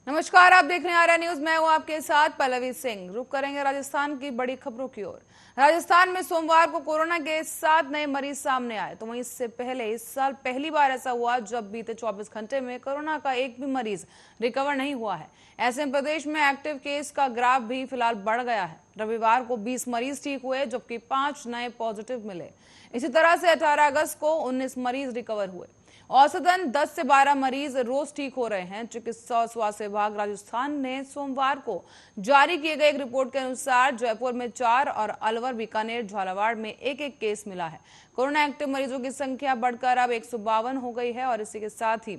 नमस्कार, आप देख रहे हैं आर्या न्यूज। मैं हूं आपके साथ पल्लवी सिंह। रुक करेंगे राजस्थान की बड़ी खबरों की ओर। राजस्थान में सोमवार को कोरोना के 7 नए मरीज सामने आए। तो वहीं इससे पहले इस साल पहली बार ऐसा हुआ जब बीते 24 घंटे में कोरोना का एक भी मरीज रिकवर नहीं हुआ है। ऐसे में प्रदेश में एक्टिव केस का ग्राफ भी फिलहाल बढ़ गया है। रविवार को 20 मरीज ठीक हुए, जबकि 5 नए पॉजिटिव मिले। इसी तरह से 18 अगस्त को 19 मरीज रिकवर हुए। औसतन 10 से 12 मरीज रोज ठीक हो रहे हैं। चिकित्सा और स्वास्थ्य विभाग राजस्थान ने सोमवार को जारी किए गए एक रिपोर्ट के अनुसार जयपुर में 4 और अलवर, बीकानेर, झालावाड़ में एक एक केस मिला है। कोरोना एक्टिव मरीजों की संख्या बढ़कर अब 152 हो गई है। और इसी के साथ ही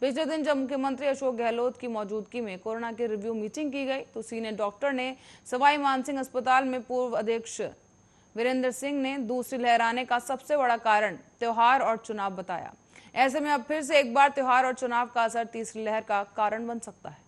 पिछले दिन जब मुख्यमंत्री अशोक गहलोत की मौजूदगी में कोरोना की रिव्यू मीटिंग की गई तो सीनियर डॉक्टर ने सवाई मानसिंह अस्पताल में पूर्व अध्यक्ष वीरेंद्र सिंह ने दूसरी लहर आने का सबसे बड़ा कारण त्योहार और चुनाव बताया। ऐसे में अब फिर से एक बार त्योहार और चुनाव का असर तीसरी लहर का कारण बन सकता है।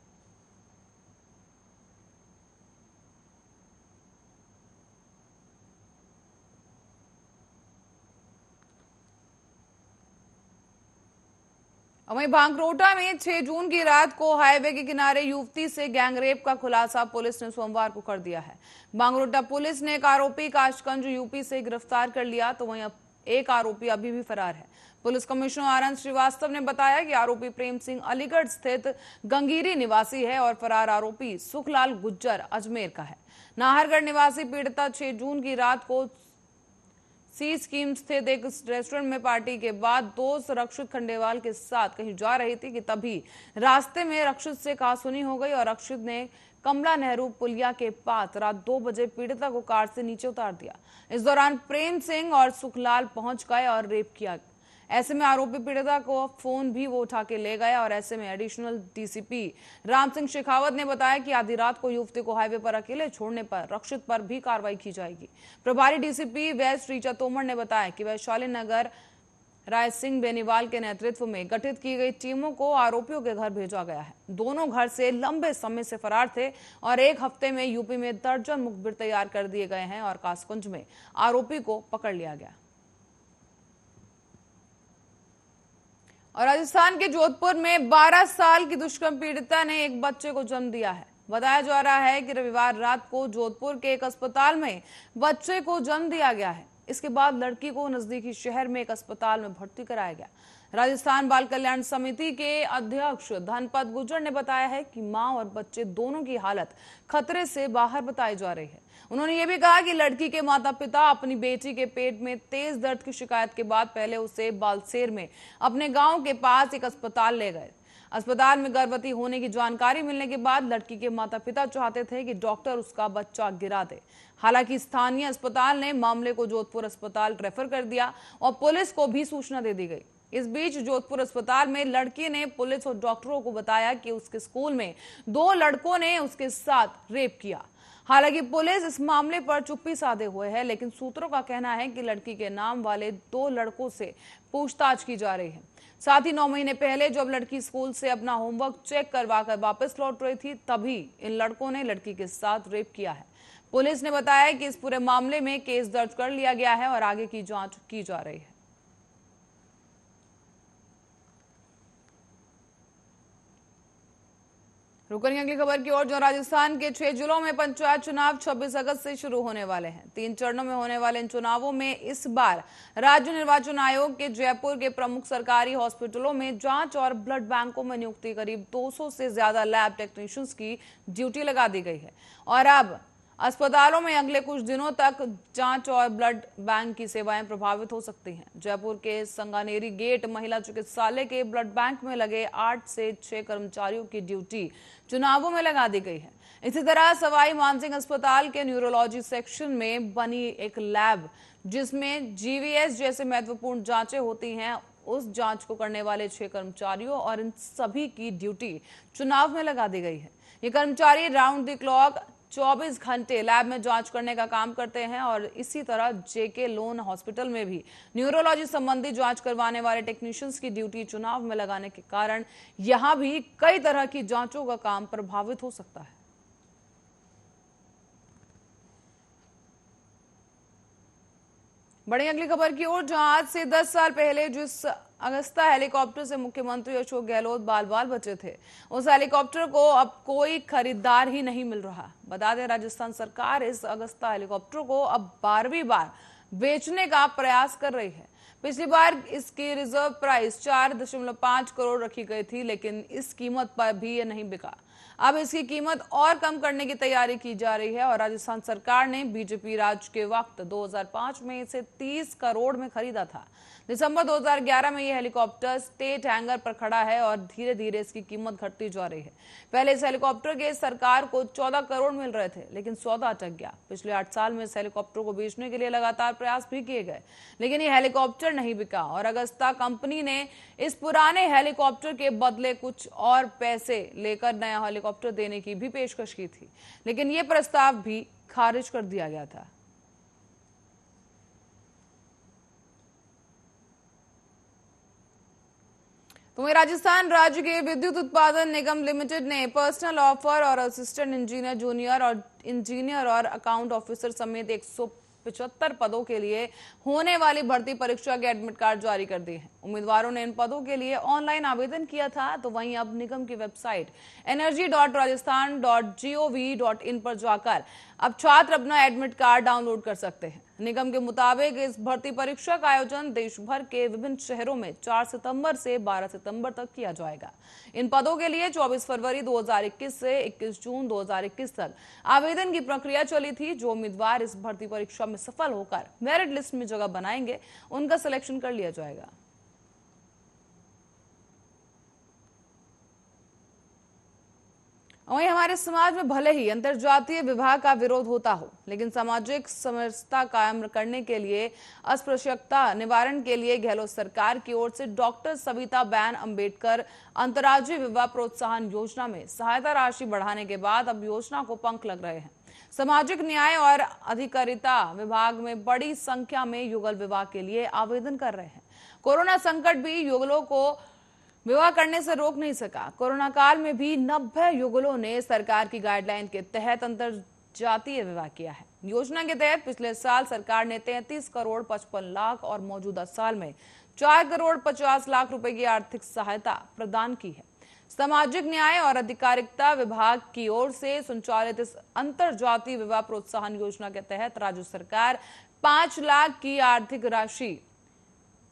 वहीं बांगरोटा में 6 जून की रात को हाईवे के किनारे युवती से गैंगरेप का खुलासा पुलिस ने सोमवार को कर दिया है। बांगरोटा पुलिस ने एक आरोपी काशगंज यूपी से गिरफ्तार कर लिया, तो वहीं एक आरोपी अभी भी फरार है। पुलिस कमिश्नर आनंद श्रीवास्तव ने बताया कि आरोपी प्रेम सिंह अलीगढ़ स्थित गंगीरी निवासी है और फरार आरोपी सुखलाल गुज्जर अजमेर का है। नाहरगढ़ निवासी पीड़िता 6 जून की रात को सी स्कीम स्थित एक रेस्टोरेंट में पार्टी के बाद दोस्त रक्षित खंडेवाल के साथ कहीं जा रही थी कि तभी रास्ते में रक्षित से कहासुनी हो गई और रक्षित ने कमला नेहरू पुलिया के पास रात 2 बजे पीड़िता को कार से नीचे उतार दिया। इस दौरान प्रेम सिंह और सुखलाल पहुंच गए और रेप किया। ऐसे में आरोपी पीड़िता को फोन भी वो उठा के ले गया। और ऐसे में एडिशनल डीसीपी राम सिंह शेखावत ने बताया कि आधी रात को युवती को हाईवे पर अकेले छोड़ने पर रक्षित पर भी कार्रवाई की जाएगी। प्रभारी डीसीपी वेस्ट रीचा तोमर ने बताया कि वैशाली नगर राय सिंह बेनीवाल के नेतृत्व में गठित की गई टीमों को आरोपियों के घर भेजा गया है। दोनों घर से लंबे समय से फरार थे और एक हफ्ते में यूपी में दर्जन मुखबिर तैयार कर दिए गए हैं और कासगंज में आरोपी को पकड़ लिया गया। और राजस्थान के जोधपुर में 12 साल की दुष्कर्म पीड़िता ने एक बच्चे को जन्म दिया है। बताया जा रहा है कि रविवार रात को जोधपुर के एक अस्पताल में बच्चे को जन्म दिया गया है। इसके बाद लड़की को नजदीकी शहर में एक अस्पताल में भर्ती कराया गया। राजस्थान बाल कल्याण समिति के अध्यक्ष धनपत गुर्जर ने बताया है कि मां और बच्चे दोनों की हालत खतरे से बाहर बताई जा रही है। उन्होंने ये भी कहा कि लड़की के माता पिता अपनी बेटी के पेट में तेज दर्द की शिकायत के बाद पहले उसे बालसेर में अपने गांव के पास एक अस्पताल ले गए। अस्पताल में गर्भवती होने की जानकारी मिलने के बाद लड़की के माता पिता चाहते थे कि डॉक्टर उसका बच्चा गिरा दे। हालांकि स्थानीय अस्पताल ने मामले को जोधपुर अस्पताल रेफर कर दिया और पुलिस को भी सूचना दे दी गई। इस बीच जोधपुर अस्पताल में लड़की ने पुलिस और डॉक्टरों को बताया कि उसके स्कूल में 2 लड़कों ने उसके साथ रेप किया। हालांकि पुलिस इस मामले पर चुप्पी साधे हुए है, लेकिन सूत्रों का कहना है कि लड़की के नाम वाले 2 लड़कों से पूछताछ की जा रही है। साथ ही 9 महीने पहले जब लड़की स्कूल से अपना होमवर्क चेक करवाकर वापस लौट रही थी, तभी इन लड़कों ने लड़की के साथ रेप किया है। पुलिस ने बताया कि इस पूरे मामले में केस दर्ज कर लिया गया है और आगे की जांच की जा रही है। रुकनी अगली खबर की ओर, जो राजस्थान के 6 जिलों में पंचायत चुनाव 26 अगस्त से शुरू होने वाले हैं। 3 चरणों में होने वाले इन चुनावों में इस बार राज्य निर्वाचन आयोग के जयपुर के प्रमुख सरकारी हॉस्पिटलों में जांच और ब्लड बैंकों में नियुक्ति करीब 200 से ज्यादा लैब टेक्नीशियंस की ड्यूटी लगा दी गई है। और अब अस्पतालों में अगले कुछ दिनों तक जांच और ब्लड बैंक की सेवाएं प्रभावित हो सकती हैं। जयपुर के संगानेरी गेट महिला चिकित्सालय के ब्लड बैंक में लगे 8 से 6 कर्मचारियों की ड्यूटी चुनावों में लगा दी गई है। इसी तरह सवाई मानसिंह अस्पताल के न्यूरोलॉजी सेक्शन में बनी एक लैब जिसमें जीवीएस जैसे महत्वपूर्ण जांचें होती हैं, उस जांच को करने वाले 6 कर्मचारियों और इन सभी की ड्यूटी चुनाव में लगा दी गई है। ये कर्मचारी राउंड द क्लॉक 24 घंटे लैब में जांच करने का काम करते हैं। और इसी तरह जेके लोन हॉस्पिटल में भी न्यूरोलॉजी संबंधी जांच करवाने वाले टेक्नीशियंस की ड्यूटी चुनाव में लगाने के कारण यहां भी कई तरह की जांचों का काम प्रभावित हो सकता है। बड़ी अगली खबर की ओर, जहां आज से 10 साल पहले जिस अगस्ता हेलीकॉप्टर से मुख्यमंत्री अशोक गहलोत बाल बाल बचे थे। उस हेलीकॉप्टर को अब कोई खरीदार ही नहीं मिल रहा। बता दें, राजस्थान सरकार इस अगस्ता हेलीकॉप्टर को अब 12वीं बार बेचने का प्रयास कर रही है। पिछली बार इसकी रिजर्व प्राइस 4.5 करोड़ रखी गई थी, लेकिन इस कीमत पर भी यह नहीं बिका। अब इसकी कीमत और कम करने की तैयारी की जा रही है और राजस्थान सरकार ने बीजेपी राज के वक्त 2005 में इसे 30 करोड़ में खरीदा था। दिसंबर 2011 में यह हेलीकॉप्टर स्टेट हैंगर पर खड़ा है और धीरे धीरे इसकी कीमत घटती जा रही है। पहले इस हेलीकॉप्टर के सरकार को 14 करोड़ मिल रहे थे, लेकिन सौदा अटक गया। पिछले 8 साल में इस हेलीकॉप्टर को बेचने के लिए लगातार प्रयास भी किए गए, लेकिन यह हेलीकॉप्टर नहीं बिका और अगस्ता कंपनी ने इस पुराने हेलीकॉप्टर के बदले कुछ और पैसे लेकर नया हेलीकॉप्टर देने की भी पेशकश की थी, लेकिन यह प्रस्ताव भी खारिज कर दिया गया था। तो वहीं राजस्थान राज्य के विद्युत उत्पादन निगम लिमिटेड ने पर्सनल ऑफर और असिस्टेंट इंजीनियर, जूनियर और अकाउंट ऑफिसर समेत 175 पदों के लिए होने वाली भर्ती परीक्षा के एडमिट कार्ड जारी कर दिए हैं। उम्मीदवारों ने इन पदों के लिए ऑनलाइन आवेदन किया था, तो वहीं अब निगम की वेबसाइट energy.rajasthan.gov.in पर जाकर अब छात्र अपना एडमिट कार्ड डाउनलोड कर सकते हैं। निगम के मुताबिक इस भर्ती परीक्षा का आयोजन देश भर के विभिन्न शहरों में 4 सितंबर से 12 सितंबर तक किया जाएगा। इन पदों के लिए 24 फरवरी 2021 से 21 जून 2021 तक आवेदन की प्रक्रिया चली थी। जो उम्मीदवार इस भर्ती परीक्षा में सफल होकर मेरिट लिस्ट में जगह बनाएंगे, उनका सिलेक्शन कर लिया जाएगा। वहीं हमारे समाज में भले ही अंतरजातीय विवाह का विरोध होता हो, लेकिन सामाजिक समरसता कायम करने के लिए, अस्पृश्यता निवारण के लिए गहलोत सरकार की ओर से डॉक्टर सविता बैन अंबेडकर अंतर्राज्यीय विवाह प्रोत्साहन योजना में सहायता राशि बढ़ाने के बाद अब योजना को पंख लग रहे हैं। सामाजिक न्याय और अधिकारिता विभाग में बड़ी संख्या में युगल विवाह के लिए आवेदन कर रहे हैं। कोरोना संकट भी युगलों को विवाह करने से रोक नहीं सका। कोरोना काल में भी 90 युगलों ने सरकार की गाइडलाइन के तहत अंतरजातीय विवाह किया है। योजना के तहत पिछले साल सरकार ने 33 करोड़ 55 लाख और मौजूदा साल में 4 करोड़ 50 लाख रुपए की आर्थिक सहायता प्रदान की है। सामाजिक न्याय और अधिकारिता विभाग की ओर से संचालित इस अंतरजातीय विवाह प्रोत्साहन योजना के तहत राज्य सरकार 5 लाख की आर्थिक राशि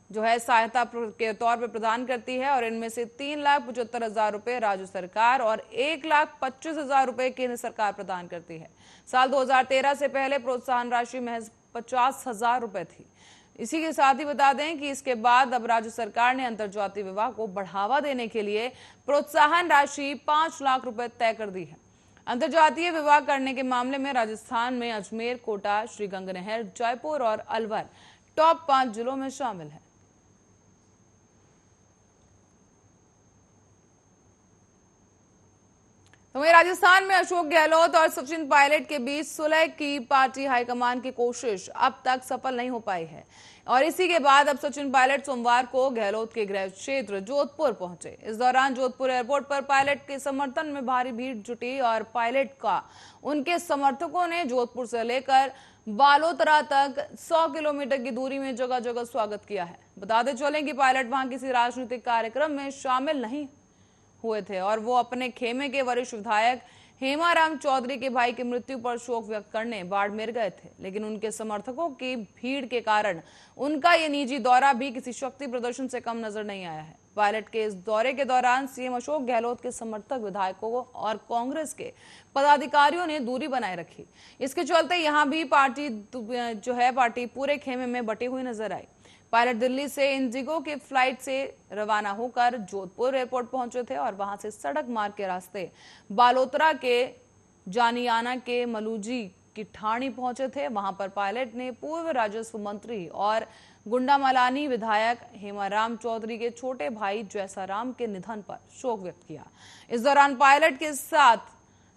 जो है सहायता के तौर पर प्रदान करती है और इनमें से 3,75,000 रुपए राज्य सरकार और 1,25,000 रुपए केंद्र सरकार प्रदान करती है। साल 2013 से पहले प्रोत्साहन राशि महज 50,000 रुपए थी। इसी के साथ ही बता दें कि इसके बाद अब राज्य सरकार ने अंतरजातीय विवाह को बढ़ावा देने के लिए प्रोत्साहन राशि 5 लाख रुपए तय कर दी है। अंतरजातीय विवाह करने के मामले में राजस्थान में अजमेर, कोटा, श्रीगंगानगर, जयपुर और अलवर टॉप 5 जिलों में शामिल है। तो वहीं राजस्थान में अशोक गहलोत और सचिन पायलट के बीच सुलह की पार्टी हाईकमान की कोशिश अब तक सफल नहीं हो पाई है और इसी के बाद अब सचिन पायलट सोमवार को गहलोत के गृह क्षेत्र जोधपुर पहुंचे। इस दौरान जोधपुर एयरपोर्ट पर पायलट के समर्थन में भारी भीड़ जुटी और पायलट का उनके समर्थकों ने जोधपुर से लेकर बालोतरा तक 100 किलोमीटर की दूरी में जगह जगह स्वागत किया है। बताते चलें कि पायलट वहां किसी राजनीतिक कार्यक्रम में शामिल नहीं हुए थे और वो अपने खेमे के वरिष्ठ विधायक हेमाराम चौधरी के भाई की मृत्यु पर शोक व्यक्त करने बाड़मेर गए थे, लेकिन उनके समर्थकों की भीड़ के कारण उनका ये निजी दौरा भी किसी शक्ति प्रदर्शन से कम नजर नहीं आया है। पायलट के इस दौरे के दौरान सीएम अशोक गहलोत के समर्थक विधायकों और कांग्रेस के पदाधिकारियों ने दूरी बनाए रखी। इसके चलते यहां भी पार्टी पूरे खेमे में बटी हुई नजर आई। पायलट दिल्ली से इंडिगो की फ्लाइट से रवाना होकर जोधपुर एयरपोर्ट पहुंचे थे और वहां से सड़क मार्ग के रास्ते बालोतरा के जानियाना के मलूजी की ठाणी पहुंचे थे। वहां पर पायलट ने पूर्व राजस्व मंत्री और गुंडामलानी विधायक हेमाराम चौधरी के छोटे भाई जैसाराम के निधन पर शोक व्यक्त किया। इस दौरान पायलट के साथ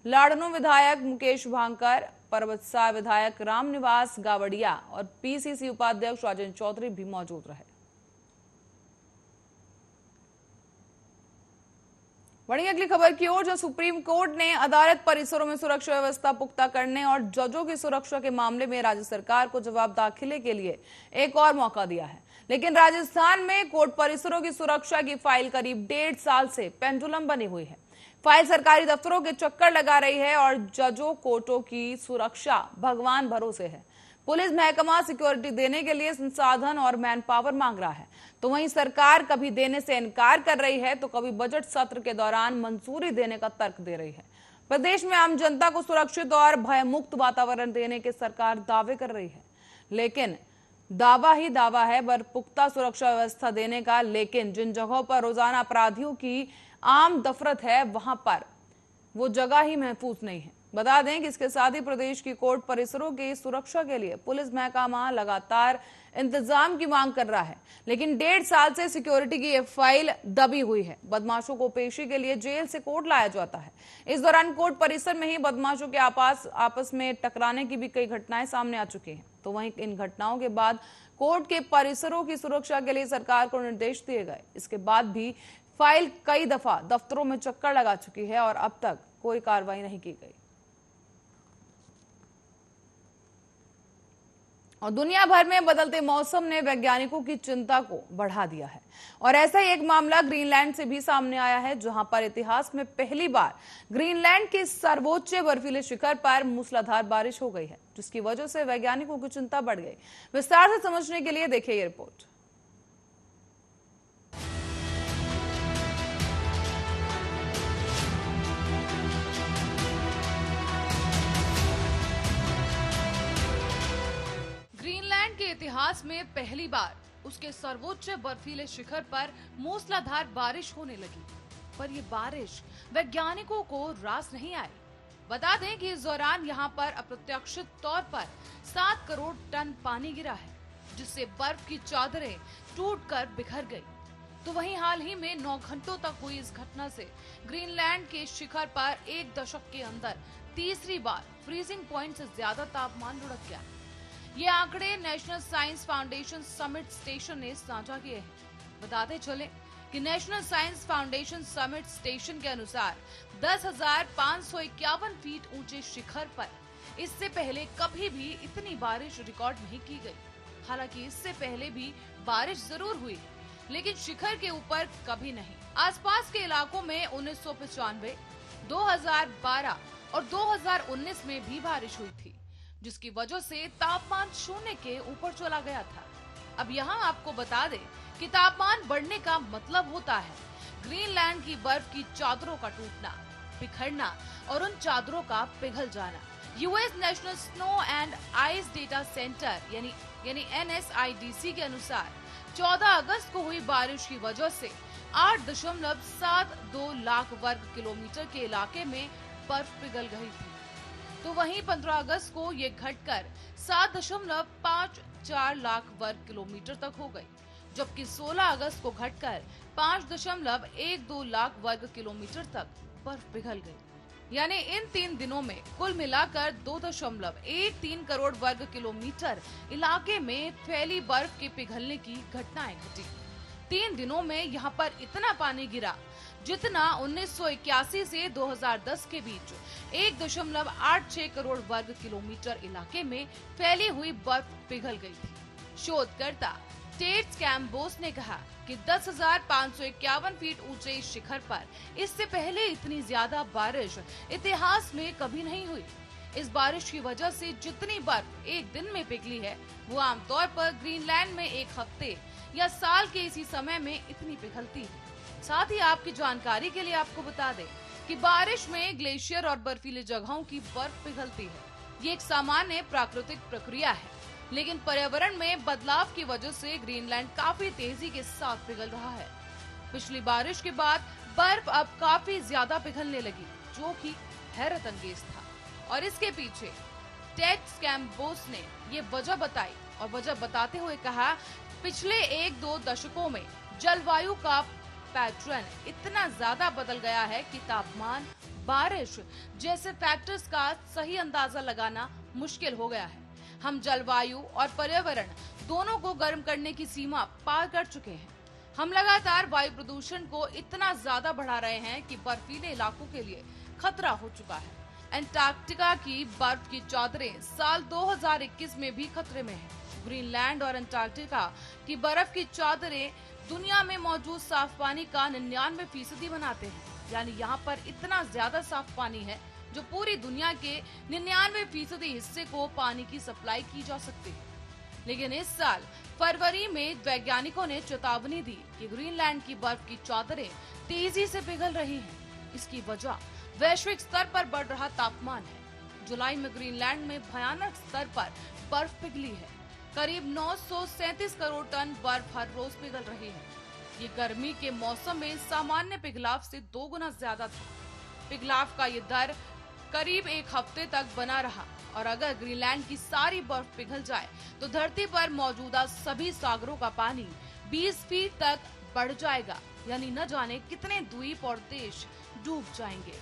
लाडनो विधायक मुकेश भांकर, परबतसा विधायक रामनिवास गावड़िया और पीसीसी उपाध्यक्ष राजेंद्र चौधरी भी मौजूद रहे। बढ़ी अगली खबर की ओर, जो सुप्रीम कोर्ट ने अदालत परिसरों में सुरक्षा व्यवस्था पुख्ता करने और जजों की सुरक्षा के मामले में राज्य सरकार को जवाब दाखिले के लिए एक और मौका दिया है। लेकिन राजस्थान में कोर्ट परिसरों की सुरक्षा की फाइल करीब 1.5 साल से पेंडुलम बनी हुई है। फाइल सरकारी दफ्तरों के चक्कर लगा रही है और जजों कोर्टों की सुरक्षा भगवान भरोसे है। पुलिस महकमा सिक्योरिटी देने के लिए संसाधन और मैन पावर मांग रहा है, तो वहीं सरकार कभी देने से इनकार कर रही है तो कभी बजट सत्र के दौरान मंजूरी देने का तर्क दे रही है। प्रदेश में आम जनता को सुरक्षित और भयमुक्त वातावरण देने के सरकार दावे कर रही है, लेकिन दावा ही दावा है पुख्ता सुरक्षा व्यवस्था देने का। लेकिन जिन जगहों पर रोजाना अपराधियों की आम दफरत है वहां पर वो जगह ही महफूज नहीं है। बता दें कि इसके साथ ही प्रदेश की कोर्ट परिसरों की सुरक्षा के लिए पुलिस महकमा लगातार इंतजाम की मांग कर रहा है, लेकिन 1.5 साल से सिक्योरिटी की यह फाइल दबी हुई है। बदमाशों को पेशी के लिए जेल से कोर्ट लाया जाता है। इस दौरान कोर्ट परिसर में ही बदमाशों के आपस में टकराने की भी कई घटनाएं सामने आ चुकी हैं। तो वहीं इन घटनाओं के बाद कोर्ट के परिसरों की सुरक्षा के लिए सरकार को निर्देश दिए गए। इसके बाद भी फाइल कई दफा दफ्तरों में चक्कर लगा चुकी है और अब तक कोई कार्रवाई नहीं की गई। और दुनिया भर में बदलते मौसम ने वैज्ञानिकों की चिंता को बढ़ा दिया है और ऐसा ही एक मामला ग्रीनलैंड से भी सामने आया है, जहां पर इतिहास में पहली बार ग्रीनलैंड के सर्वोच्च बर्फीले शिखर पर मूसलाधार बारिश हो गई है, जिसकी वजह से वैज्ञानिकों की चिंता बढ़ गई। विस्तार से समझने के लिए देखिए ये रिपोर्ट। ग्रीनलैंड के इतिहास में पहली बार उसके सर्वोच्च बर्फीले शिखर पर मूसलाधार बारिश होने लगी, पर यह बारिश वैज्ञानिकों को रास नहीं आई। बता दें कि इस दौरान यहां पर अप्रत्याशित तौर पर 7 करोड़ टन पानी गिरा है, जिससे बर्फ की चादरें टूटकर बिखर गई। तो वहीं हाल ही में 9 घंटों तक हुई इस घटना से ग्रीनलैंड के शिखर पर एक दशक के अंदर तीसरी बार फ्रीजिंग पॉइंट से ज्यादा तापमान लुढ़क गया। ये आंकड़े national science foundation summit station ने साझा किए हैं। बताते चले कि national science foundation summit station के अनुसार 10,551 फीट ऊंचे शिखर पर इससे पहले कभी भी इतनी बारिश रिकॉर्ड नहीं की गई। हालांकि इससे पहले भी बारिश जरूर हुई, लेकिन शिखर के ऊपर कभी नहीं। आसपास के इलाकों में 1995, 2012 और 2019 में भी बारिश हुई थी, जिसकी वजह से तापमान शून्य के ऊपर चला गया था। अब यहाँ आपको बता दें कि तापमान बढ़ने का मतलब होता है ग्रीनलैंड की बर्फ की चादरों का टूटना, बिखरना और उन चादरों का पिघल जाना। US national snow and ice data centre यानी NSIDC के अनुसार 14 अगस्त को हुई बारिश की वजह से 8.72 लाख वर्ग किलोमीटर के इलाके में बर्फ पिघल गई थी। तो वहीं 15 अगस्त को ये घटकर 7.54 लाख वर्ग किलोमीटर तक हो गई, जबकि 16 अगस्त को घटकर 5.12 लाख वर्ग किलोमीटर तक बर्फ पिघल गई। यानी इन 3 दिनों में कुल मिलाकर 2.13 करोड़ वर्ग किलोमीटर इलाके में फैली बर्फ के पिघलने की घटनाएं घटी। 3 दिनों में यहाँ पर इतना पानी गिरा जितना 1981 से 2010 के बीच 1.86 करोड़ वर्ग किलोमीटर इलाके में फैली हुई बर्फ पिघल गई थी। शोधकर्ता टेट स्कैम्बोस ने कहा कि 10,551 फीट ऊंचे इस शिखर पर इससे पहले इतनी ज्यादा बारिश इतिहास में कभी नहीं हुई। इस बारिश की वजह से जितनी बर्फ एक दिन में पिघली है, वो आमतौर पर ग्रीनलैंड में एक हफ्ते या साल के इसी समय में इतनी पिघलती है। साथ ही आपकी जानकारी के लिए आपको बता दें कि बारिश में ग्लेशियर और बर्फीली जगहों की बर्फ पिघलती है। ये एक सामान्य प्राकृतिक प्रक्रिया है, लेकिन पर्यावरण में बदलाव की वजह से ग्रीनलैंड काफी तेजी के साथ पिघल रहा है। पिछली बारिश के बाद बर्फ अब काफी ज्यादा पिघलने लगी, जो कि हैरत अंगेज था। और इसके पीछे टेट स्कैम्बोस ने ये वजह बताई और वजह बताते हुए कहा, पिछले 1-2 दशकों में जलवायु का पैटर्न इतना ज्यादा बदल गया है कि तापमान, बारिश जैसे फैक्टर्स का सही अंदाजा लगाना मुश्किल हो गया है। हम जलवायु और पर्यावरण दोनों को गर्म करने की सीमा पार कर चुके हैं। हम लगातार वायु प्रदूषण को इतना ज्यादा बढ़ा रहे हैं कि बर्फीले इलाकों के लिए खतरा हो चुका है। अंटार्कटिका की बर्फ की चादरें साल 2021 में भी खतरे में है। ग्रीनलैंड और अंटार्कटिका की बर्फ की चादरें दुनिया में मौजूद साफ पानी का 99% बनाते हैं। यानी यहाँ पर इतना ज्यादा साफ पानी है जो पूरी दुनिया के 99% हिस्से को पानी की सप्लाई की जा सकती है। लेकिन इस साल फरवरी में वैज्ञानिकों ने चेतावनी दी कि ग्रीनलैंड की बर्फ की चादरें तेजी से पिघल रही हैं। इसकी वजह वैश्विक स्तर पर बढ़ रहा तापमान है। जुलाई में ग्रीनलैंड में भयानक स्तर पर बर्फ पिघली है। करीब 937 करोड़ टन बर्फ हर रोज पिघल रही है। ये गर्मी के मौसम में सामान्य पिघलाव से 2 गुना ज्यादा था। पिघलाव का ये दर करीब 1 हफ्ते तक बना रहा और अगर ग्रीनलैंड की सारी बर्फ पिघल जाए तो धरती पर मौजूदा सभी सागरों का पानी 20 फीट तक बढ़ जाएगा। यानी न जाने कितने द्वीप और देश डूब जाएंगे।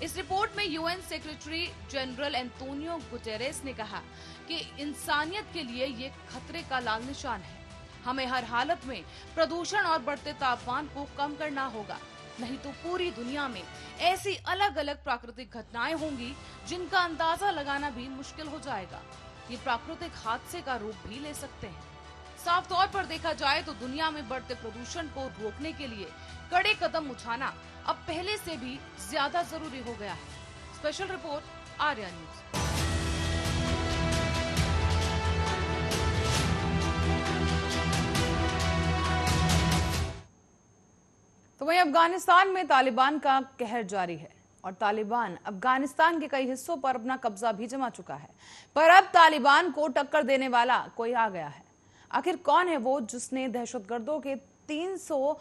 इस रिपोर्ट में UN secretary general Antonio Guterres ने कहा कि इंसानियत के लिए ये खतरे का लाल निशान है। हमें हर हालत में प्रदूषण और बढ़ते तापमान को कम करना होगा, नहीं तो पूरी दुनिया में ऐसी अलग अलग प्राकृतिक घटनाएं होंगी जिनका अंदाजा लगाना भी मुश्किल हो जाएगा। ये प्राकृतिक हादसे का रूप भी ले सकते हैं। साफ तौर पर देखा जाए तो दुनिया में बढ़ते प्रदूषण को रोकने के लिए कड़े कदम उठाना अब पहले से भी ज्यादा जरूरी हो गया है। Special report Arya news. तो वहीं अफगानिस्तान में तालिबान का कहर जारी है और तालिबान अफगानिस्तान के कई हिस्सों पर अपना कब्जा भी जमा चुका है। पर अब तालिबान को टक्कर देने वाला कोई आ गया है। आखिर कौन है वो जिसने दहशतगर्दों के 300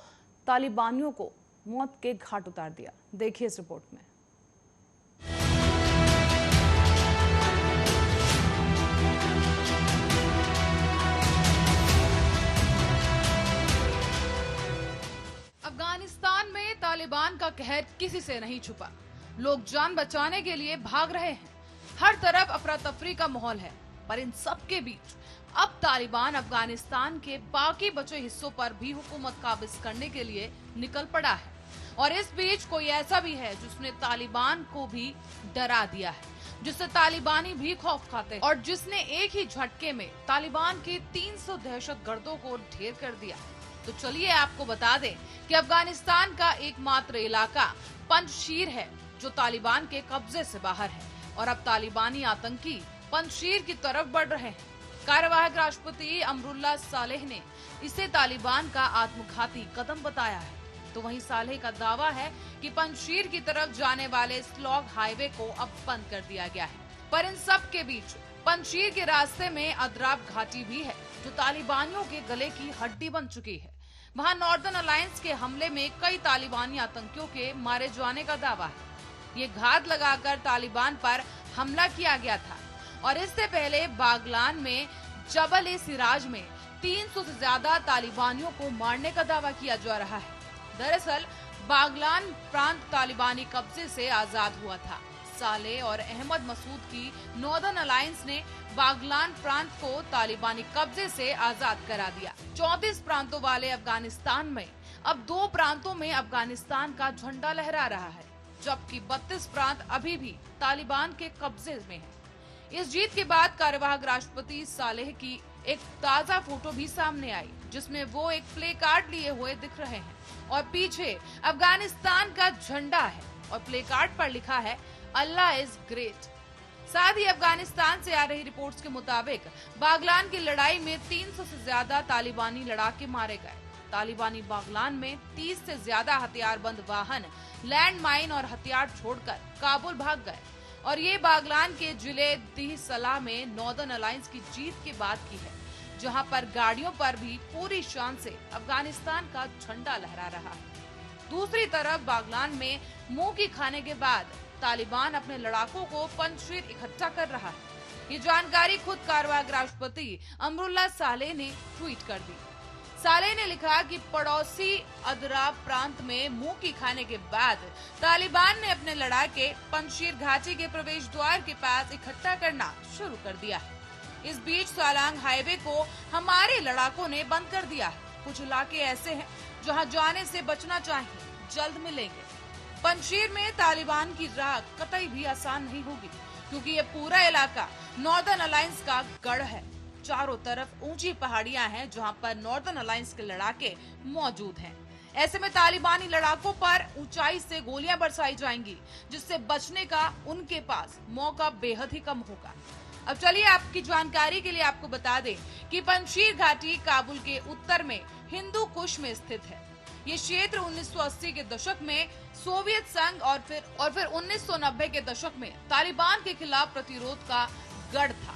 तालिबानियों को मौत के घाट उतार दिया? देखिए इस रिपोर्ट में। अफगानिस्तान में तालिबान का कहर किसी से नहीं छुपा। लोग जान बचाने के लिए भाग रहे हैं। हर तरफ अफरा तफरी का माहौल है। पर इन सब के बीच अब तालिबान अफगानिस्तान के बाकी बचे हिस्सों पर भी हुकूमत काबिज करने के लिए निकल पड़ा है। और इस बीच कोई ऐसा भी है जिसने तालिबान को भी डरा दिया है, जिससे तालिबानी भी खौफ खाते हैं और जिसने एक ही झटके में तालिबान के 300 दहशतगर्दों को ढेर कर दिया। तो चलिए आपको बता दें कि अफगानिस्तान का एकमात्र इलाका पंजशीर है जो तालिबान के कब्जे से बाहर है और अब तालिबानी आतंकी पंजशीर की तरफ बढ़ रहे हैं। कार्यवाहक राष्ट्रपति अमरुल्लाह सालेह ने इसे तालिबान का आत्मघाती कदम बताया है। तो वहीं सालेह का दावा है कि पंजशीर की तरफ जाने इस स्लॉग हाईवे को अब बंद कर दिया गया है। पर इन सब के बीच पंजशीर के रास्ते में अद्राब घाटी भी है जो तालिबानियों के गले की हड्डी बन चुकी है। वहां नॉर्दर्न अलायंस के हमले में कई तालिबानी आतंकियों के मारे जाने का दावा है। ये घात लगाकर तालिबान पर हमला किया गया था और इससे पहले बागलान में जबल ए सिराज में 300 से ज्यादा तालिबानियों को मारने का दावा किया जा रहा है। दरअसल बागलान प्रांत तालिबानी कब्जे से आजाद हुआ था। सालेह और अहमद मसूद की नॉर्दर्न अलायंस ने बागलान प्रांत को तालिबानी कब्जे से आजाद करा दिया। 34 प्रांतों वाले अफगानिस्तान में अब 2 प्रांतों में अफगानिस्तान का झंडा लहरा रहा है, जबकि 32 प्रांत अभी भी तालिबान के कब्जे में है। इस जीत के बाद कार्यवाहक राष्ट्रपति सालेह की एक ताजा फोटो भी सामने आई, जिसमें वो एक प्ले कार्ड लिए हुए दिख रहे हैं और पीछे अफगानिस्तान का झंडा है और प्ले कार्ड पर लिखा है अल्लाह इज ग्रेट। साथ ही अफगानिस्तान से आ रही रिपोर्ट्स के मुताबिक बागलान की लड़ाई में 300 से ज्यादा तालिबानी लड़ाके मारे गए। तालिबानी बागलान में 30 से ज्यादा हथियारबंद वाहन, लैंड माइन और हथियार छोड़कर काबुल भाग गए और ये बागलान के जिले दीह सलाह में नॉर्दर्न अलायंस की जीत के बाद की है, जहां पर गाड़ियों पर भी पूरी शान से अफगानिस्तान का झंडा लहरा रहा है। दूसरी तरफ बागलान में मुंह की खाने के बाद तालिबान अपने लड़ाकों को पंजशीर इकट्ठा कर रहा है। ये जानकारी खुद कार्यवाहक राष्ट्रपति अमरुल्लाह सालेह ने ट्वीट कर दी। सालेह ने लिखा कि पड़ोसी अदराब प्रांत में मुंह की खाने के बाद तालिबान ने अपने लड़ाके पंजशीर घाटी के प्रवेश द्वार के पास इकट्ठा करना शुरू कर दिया है। इस बीच सालांग हाईवे को हमारे लड़ाकों ने बंद कर दिया है। कुछ इलाके ऐसे हैं जहां जाने से बचना चाहिए, जल्द मिलेंगे। पंजशीर में तालिबान की राह कतई भी आसान नहीं होगी, क्योंकि ये पूरा इलाका नॉर्दर्न अलायंस का गढ़ है। चारों तरफ ऊंची पहाड़ियां हैं जहां पर नॉर्दर्न अलायंस के लड़ाके मौजूद हैं। ऐसे में तालिबानी लड़ाकों पर ऊंचाई से गोलियां बरसाई जाएंगी, जिससे बचने का उनके पास मौका बेहद ही कम होगा। अब चलिए आपकी जानकारी के लिए आपको बता दें कि पंजशीर घाटी काबुल के उत्तर में हिंदू कुश में स्थित है। ये क्षेत्र 1980 के दशक में सोवियत संघ और फिर 1990 के दशक में तालिबान के खिलाफ प्रतिरोध का गढ़ था।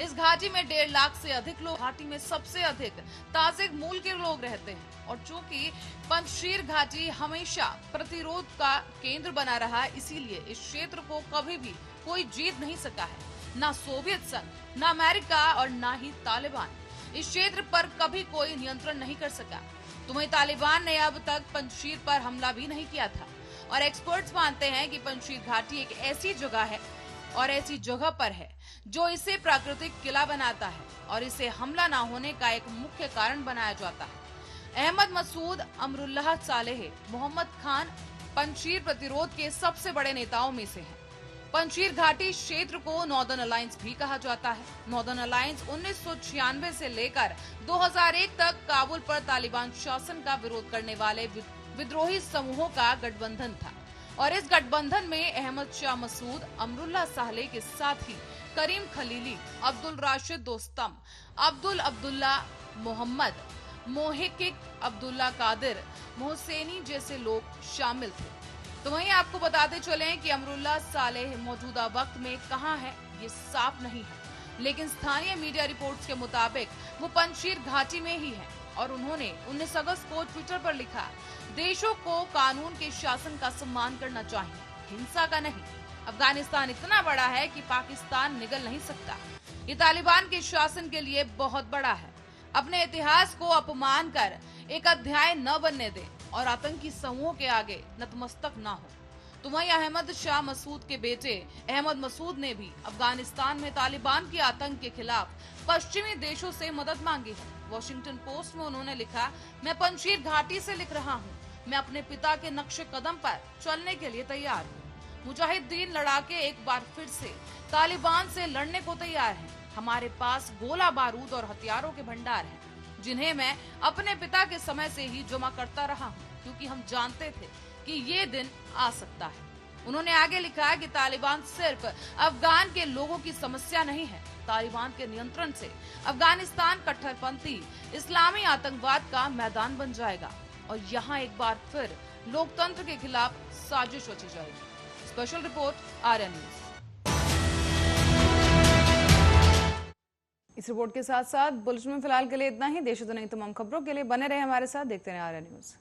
इस घाटी में 1.5 लाख से अधिक लोग, घाटी में सबसे अधिक ताजिक मूल के लोग रहते हैं और चूंकि पंजशीर घाटी हमेशा प्रतिरोध का केंद्र बना रहा, इसीलिए इस क्षेत्र को कभी भी कोई जीत नहीं सका है। ना सोवियत संघ, ना अमेरिका और ना ही तालिबान इस क्षेत्र पर कभी कोई नियंत्रण नहीं कर सका। तो वहीं तालिबान ने अब तक पंजशीर पर हमला भी नहीं किया था और एक्सपर्ट्स मानते हैं कि पंजशीर घाटी एक ऐसी जगह है और ऐसी जगह पर है जो इसे प्राकृतिक किला बनाता है और इसे हमला ना होने का एक मुख्य कारण बनाया जाता है। अहमद मसूद, अमरुल्लाह सालेह, मोहम्मद खान पंजशीर प्रतिरोध के सबसे बड़े नेताओं में से हैं। पंजशीर घाटी क्षेत्र को नॉर्दर्न अलायंस भी कहा जाता है। नॉर्दर्न अलायंस 1996 से लेकर 2001 तक काबुल पर तालिबान शासन का विरोध करने वाले विद्रोही समूहों का गठबंधन था और इस गठबंधन में अहमद शाह मसूद, अमरुल्लाह सालेह के साथ ही करीम खलीली, अब्दुल राशिद दोस्तम, अब्दुल्ला मोहम्मद, मोहिकिक अब्दुल्ला कादिर, मोहसेनी जैसे लोग शामिल थे। तो वहीं आपको बताते चलें कि अमरुल्लाह सालेह मौजूदा वक्त में कहां है ये साफ नहीं है, लेकिन स्थानीय मीडिया रिपोर्ट्स के मुताबिक वो पंजशीर घाटी में ही है और उन्होंने 19 अगस्त को ट्विटर पर लिखा, देशों को कानून के शासन का सम्मान करना चाहिए, हिंसा का नहीं। अफगानिस्तान इतना बड़ा है कि पाकिस्तान निगल नहीं सकता। ये तालिबान के शासन के लिए बहुत बड़ा है। अपने इतिहास को अपमान कर एक अध्याय न बनने दे और आतंकी समूहों के आगे नतमस्तक न हो। तो वहीं अहमद शाह मसूद के बेटे अहमद मसूद ने भी अफगानिस्तान में तालिबान के आतंक के खिलाफ पश्चिमी देशों से मदद मांगी है। वॉशिंगटन पोस्ट में उन्होंने लिखा, मैं पंजशीर घाटी से लिख रहा हूँ, मैं अपने पिता के नक्शे कदम पर चलने के लिए तैयार हूँ। मुजाहिदीन लड़ाके एक बार फिर से तालिबान से लड़ने को तैयार हैं। हमारे पास गोला बारूद और हथियारों के भंडार हैं, जिन्हें मैं अपने पिता के समय से ही जमा करता रहा हूँ, क्योंकि हम जानते थे कि ये दिन आ सकता है। उन्होंने आगे लिखा कि तालिबान सिर्फ अफगान के लोगों की समस्या नहीं है, तालिबान के नियंत्रण से अफगानिस्तान कट्टरपंथी इस्लामी आतंकवाद का मैदान बन जाएगा और यहाँ एक बार फिर लोकतंत्र के खिलाफ साजिश रची जाएगी। Special report, Arya news. इस रिपोर्ट के साथ साथ बुलेटिन में फिलहाल के लिए इतना ही। देश और दुनिया की तमाम खबरों के लिए बने रहे हमारे साथ, देखते रहे आर्या न्यूज।